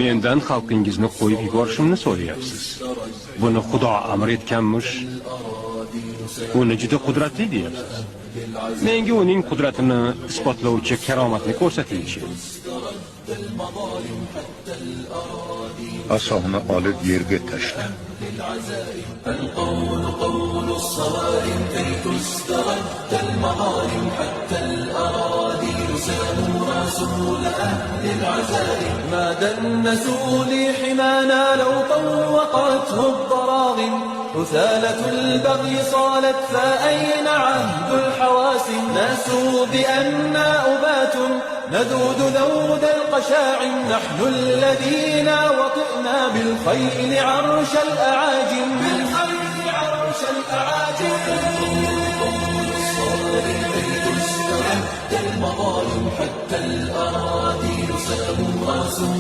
mendan xalqingizni qo'yib yuborishimni so'rayapsiz. Buni Xudo amr etganmish. Uni juda qudratli deyapsiz. Menga uning qudratini isbotlovchi karomatni ko'rsatingchi. Asoni olib yerga tashla. القول قول الصوارم كي تسترد المظالم حتى الأراضي ساموا رسول أهل العزائم ما دنسوا لحمانا لو طوقته الضراغم حثالة البغي صالت فأين عهد الحواسم ناسوا بأننا أبات نذود ذود القشاعم نحن الذين وطئنا بالخيل عرش الأعاجم المظالم حتى الأراضي ساموا رسول